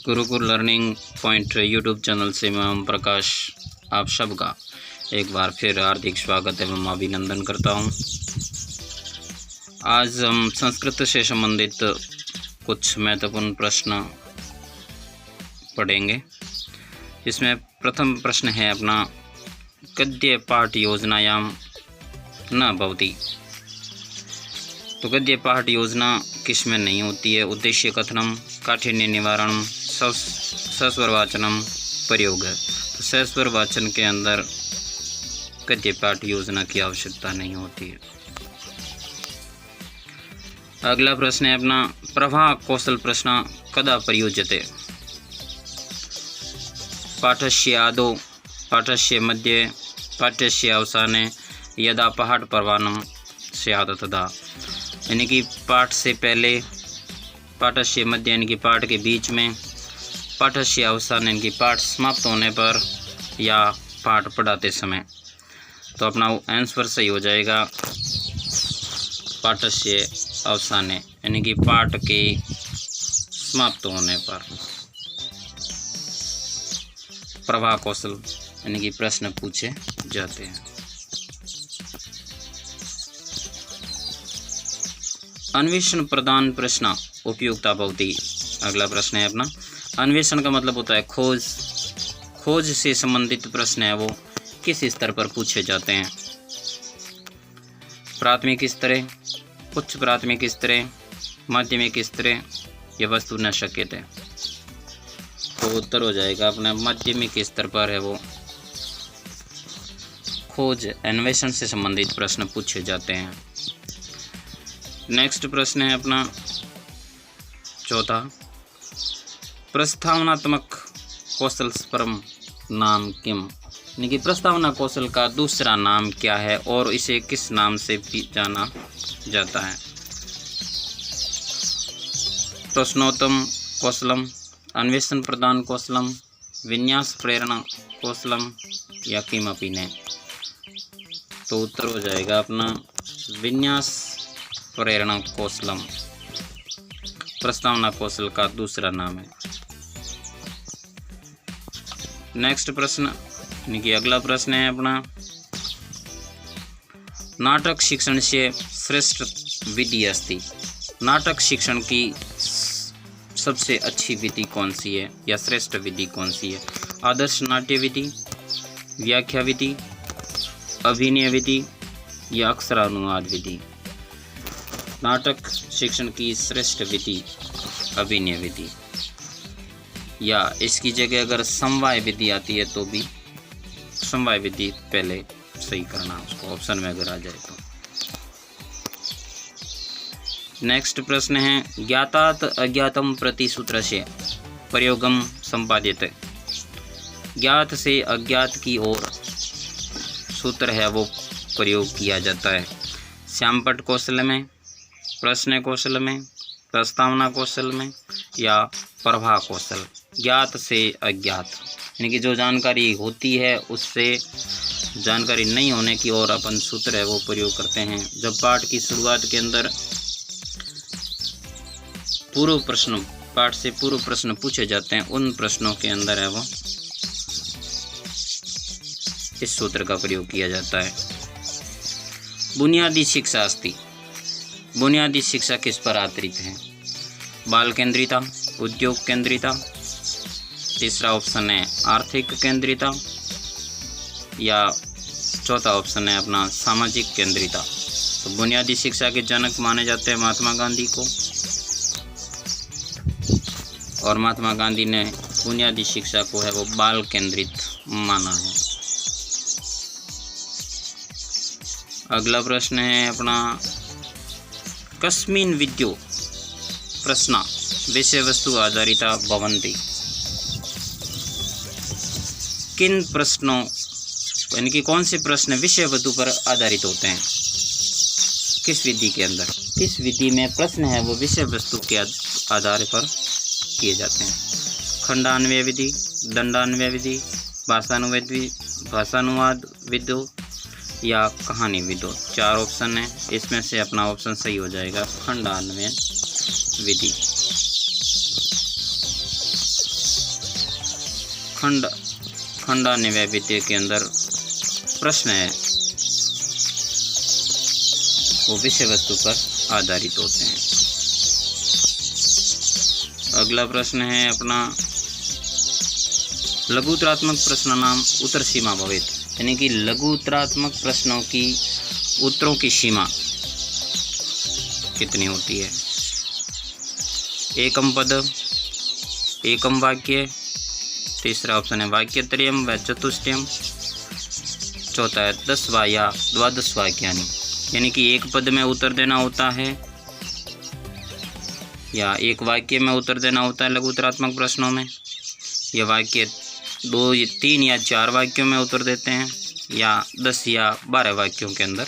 Gurukul learning point YouTube channel से मैं ओम प्रकाश आप सबका एक बार फिर हार्दिक स्वागत एवं अभिनंदन करता हूं। आज हम संस्कृत से संबंधित कुछ महत्वपूर्ण प्रश्न पढ़ेंगे। इसमें प्रथम प्रश्न है अपना गद्य पाठ योजनायां न भवति। तो गद्य पाठ योजना किस में नहीं होती है? उद्देश्य कथनम, काठिन्य निवारणम, सस्वर वाचनम, प्रयोग। तो सस्वर वाचन के अंदर गद्य पाठ योजना की आवश्यकता नहीं होती है। अगला प्रश्न है अपना प्रवाह कौशल प्रश्न कदा प्रयुज्यते? पाठस्य आदौ, पाठस्य मध्ये, पाठ्यस्य अवसाने, यदा पाठ प्रवाहनम स्यात् तदा। यानी कि पाठ से पहले, पाठस्य मध्य यानी कि पाठ के बीच में, पाठस्य अवसान यानी कि पाठ समाप्त होने पर, या पाठ पढ़ाते समय। तो अपना आंसर सही हो जाएगा पाठस्य अवसाने यानी कि पाठ के समाप्त होने पर। प्रवाह कौशल यानी कि प्रश्न पूछे जाते हैं। अन्वेषण प्रदान प्रश्न उपयुक्ता भवति। अगला प्रश्न है अपना अन्वेषण का मतलब होता है खोज। खोज से संबंधित प्रश्न है वो किस स्तर पर पूछे जाते हैं? प्राथमिक स्तर, उच्च प्राथमिक स्तर, माध्यमिक स्तर या वस्तु न शक्यते। तो उत्तर हो जाएगा अपना माध्यमिक स्तर पर है वो खोज अन्वेषण से संबंधित प्रश्न पूछे जाते हैं। नेक्स्ट प्रश्न है अपना चौथा प्रस्तावनात्मक कौशल परम नाम किम। यानी कि प्रस्तावना कौशल का दूसरा नाम क्या है और इसे किस नाम से भी जाना जाता है? प्रश्नोत्तम कौशलम, अन्वेषण प्रदान कौशलम, विन्यास प्रेरणा कौशलम या किमपि ने। तो उत्तर हो जाएगा अपना विन्यास प्रेरणा कौशलम प्रस्तावना कौशल का दूसरा नाम है। नेक्स्ट प्रश्न यानी कि अगला प्रश्न है अपना नाटक शिक्षण से श्रेष्ठ विधि अस्ति। नाटक शिक्षण की सबसे अच्छी विधि कौन सी है या श्रेष्ठ विधि कौन सी है? आदर्श नाट्य विधि, व्याख्या विधि, अभिनय विधि या अक्षरानुवाद विधि? नाटक शिक्षण की श्रेष्ठ विधि अभिनय विधि, या इसकी जगह अगर समवाय विधि आती है तो भी समवाय विधि पहले सही करना उसको, ऑप्शन में अगर आ जाए तो। नेक्स्ट प्रश्न है ज्ञातात अज्ञातम प्रति सूत्र से प्रयोगम संपाद्यते। ज्ञात से अज्ञात की ओर सूत्र है वो प्रयोग किया जाता है। श्यामपट कौशल में, प्रश्न कौशल में, प्रस्तावना कौशल में या प्रवाह कौशल। ज्ञात से अज्ञात यानी कि जो जानकारी होती है उससे जानकारी नहीं होने की ओर अपन सूत्र है वो प्रयोग करते हैं। जब पाठ की शुरुआत के अंदर पूर्व प्रश्न, पाठ से पूर्व प्रश्न पूछे जाते हैं, उन प्रश्नों के अंदर है वो इस सूत्र का प्रयोग किया जाता है। बुनियादी शिक्षा अस्ति। बुनियादी शिक्षा किस पर आधारित है? बाल केंद्रिता, उद्योग केंद्रिता, तीसरा ऑप्शन है आर्थिक केंद्रिता, या चौथा ऑप्शन है अपना सामाजिक केंद्रिता। तो बुनियादी शिक्षा के जनक माने जाते हैं महात्मा गांधी को, और महात्मा गांधी ने बुनियादी शिक्षा को है वो बाल केंद्रित माना है। अगला प्रश्न है अपना कस्मिन् विद्यो प्रश्न विषय वस्तु आधारिता भवन्ति। किन प्रश्नों यानी कि कौन से प्रश्न विषय वस्तु पर आधारित होते हैं? किस विधि के अंदर, किस विधि में प्रश्न है वो विषय वस्तु के आधार पर किए जाते हैं? खंडान्वय विधि, दंडान्वय विधि, भाषानुवाद विधि या कहानी विधि। 4 ऑप्शन है, इसमें से अपना ऑप्शन सही हो जाएगा खंडान्वय विधि। खंडान्वय विधि के अंदर प्रश्न है वो विषय वस्तु पर आधारित होते हैं। अगला प्रश्न है अपना लघुत्तरात्मक प्रश्न नाम उत्तर सीमा भवेत, यानी कि लघुत्तरात्मक प्रश्नों की उत्तरों की सीमा कितनी होती है। एकम पद, एकम वाक्य, तीसरा ऑप्शन है वाक्यत्रयम व चतुष्टयम, चौथा है 10 या 12 वाक्यानि, यानी कि एक पद में उत्तर देना होता है या एक वाक्य में उत्तर देना होता है लघुत्तरात्मक प्रश्नों में, यह वाक्य 2, 3 या 4 वाक्यों में उत्तर देते हैं या 10 या 12 वाक्यों के अंदर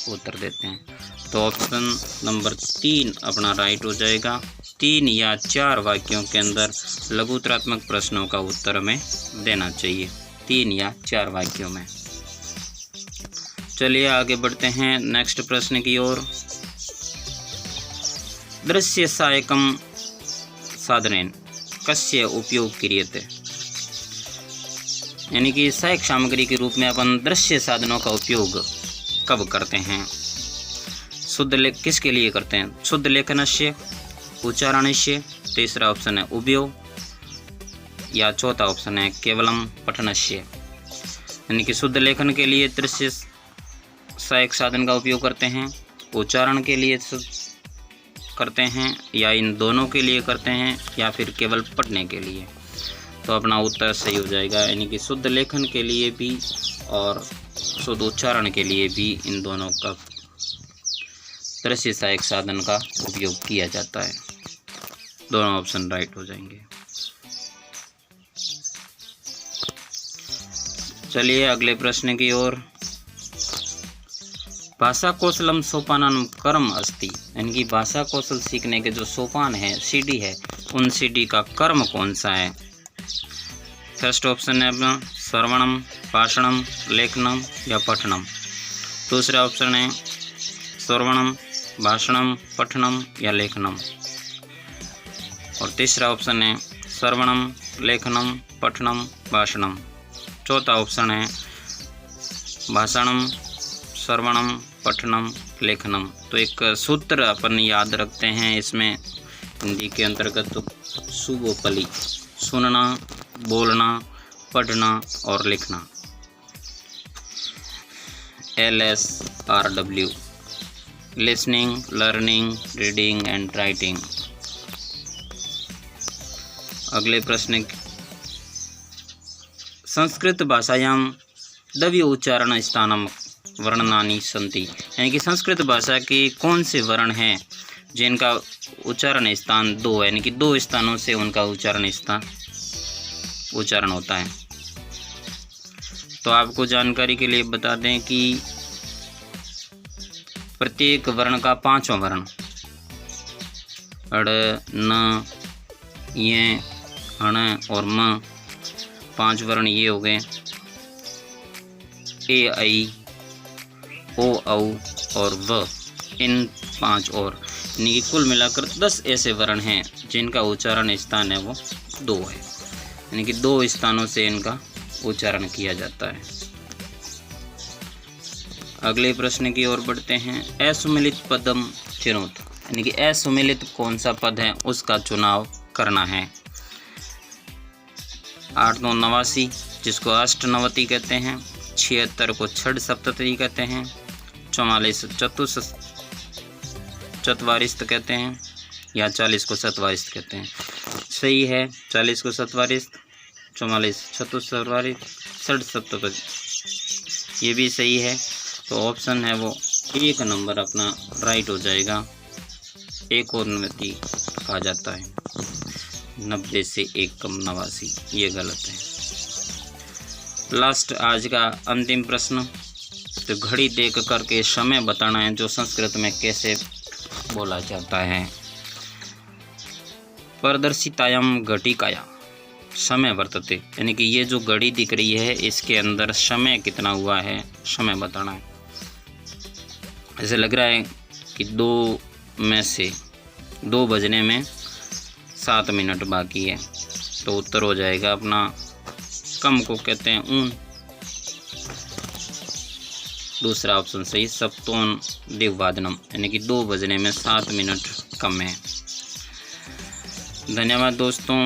उत्तर देते हैं। तो ऑप्शन नंबर 3 अपना राइट हो जाएगा। 3 या 4 वाक्यों के अंदर लघुत्तरात्मक प्रश्नों का उत्तर हमें देना चाहिए, 3 या 4 वाक्यों में। चलिए आगे बढ़ते हैं नेक्स्ट प्रश्न की ओर। दृश्य सहायकम साधनेन कस्य उपयोग क्रियते, यानी कि सहायक सामग्री के रूप में अपन दृश्य साधनों का उपयोग कब करते हैं। किसके लिए करते हैं। शुद्ध लेखनस्य, उच्चारणस्य, तीसरा ऑप्शन है उभयो या चौथा ऑप्शन है केवलम पठनस्य, यानी कि शुद्ध लेखन के लिए दृश्य सहायक साधन का उपयोग करते हैं, उच्चारण के लिए करते हैं या इन दोनों के लिए करते हैं या फिर केवल पढ़ने के लिए। तो अपना उत्तर सही हो जाएगा, यानी कि शुद्ध लेखन के लिए भी और शुद्ध उच्चारण के लिए भी इन दोनों का दृश्य सहायक साधन का उपयोग किया जाता है। दोनों ऑप्शन राइट हो जाएंगे। चलिए अगले प्रश्न की ओर। भाषा कौशलम सोपानम कर्म अस्ति, यानी कि भाषा कौशल सीखने के जो सोपान है, सीढ़ी है, उन सीढ़ी का कर्म कौन सा है। फर्स्ट ऑप्शन है अपना श्रवणम, भाषणम, लेखनम या पठनम। दूसरा ऑप्शन है श्रवणम, भाषणम, पठनम या लेखनम। और तीसरा ऑप्शन है श्रवणम, लेखनम, पठनम, भाषणम। चौथा ऑप्शन है भाषणम, श्रवणम, पठनम, लेखनम। तो एक सूत्र अपन याद रखते हैं इसमें हिंदी के अंतर्गत, तो सुबोपली, सुनना, बोलना, पढ़ना और लिखना, LSRW, listening, learning, reading and writing. अगले प्रश्न, संस्कृत भाषायां द्वि उच्चारण स्थानम वर्णनानि सन्ति, यानी कि संस्कृत भाषा के कौन से वर्ण हैं जिनका उच्चारण स्थान 2 है, यानी कि 2 स्थानों से उनका उच्चारण होता है। तो आपको जानकारी के लिए बता दें कि प्रत्येक वर्ण का 5वां वर्ण, अड़, न, ये, हण और म, 5 वर्ण ये हो गए। ए, आई, ओ, औ और व, इन 5 और, यानी कि कुल मिलाकर 10 ऐसे वर्ण हैं जिनका उच्चारण स्थान है वो 2 है, यानी कि 2 स्थानों से इनका उच्चारण किया जाता है। अगले प्रश्न की ओर बढ़ते हैं। असुमिलित पदम चिनोत, यानी कि असुमिलित कौन सा पद है उसका चुनाव करना है। 8 9 89 जिसको अष्टनवति कहते हैं, 76 को छठ सप्तती कहते हैं, 44 चतवारिस्त कहते हैं या 40 को शतवारिस्त कहते हैं। सही है 40 को शतवारिस्त, 44 चतुस्वारिस्त, 60 सप्तपदी, ये भी सही है। तो ऑप्शन है वो 1 नंबर अपना राइट हो जाएगा। एक और नवति कहा जाता है, 90 से 1 कम 89, ये गलत है। लास्ट आज का अंतिम प्रश्न, तो घड़ी देख करके समय बताना है जो संस्कृत में कैसे बोला जाता है। प्रदर्शितायाम घटिकाया समय वर्तते, यानी कि ये जो घड़ी दिख रही है इसके अंदर समय कितना हुआ है, समय बताना है। ऐसे लग रहा है कि 2 में से 2 बजने में 7 मिनट बाकी है, तो उत्तर हो जाएगा अपना कम को कहते हैं ऊन। दूसरा ऑप्शन सही, सप्तोन द्विवादनम, यानी कि 2 बजने में 7 मिनट कम है। धन्यवाद दोस्तों।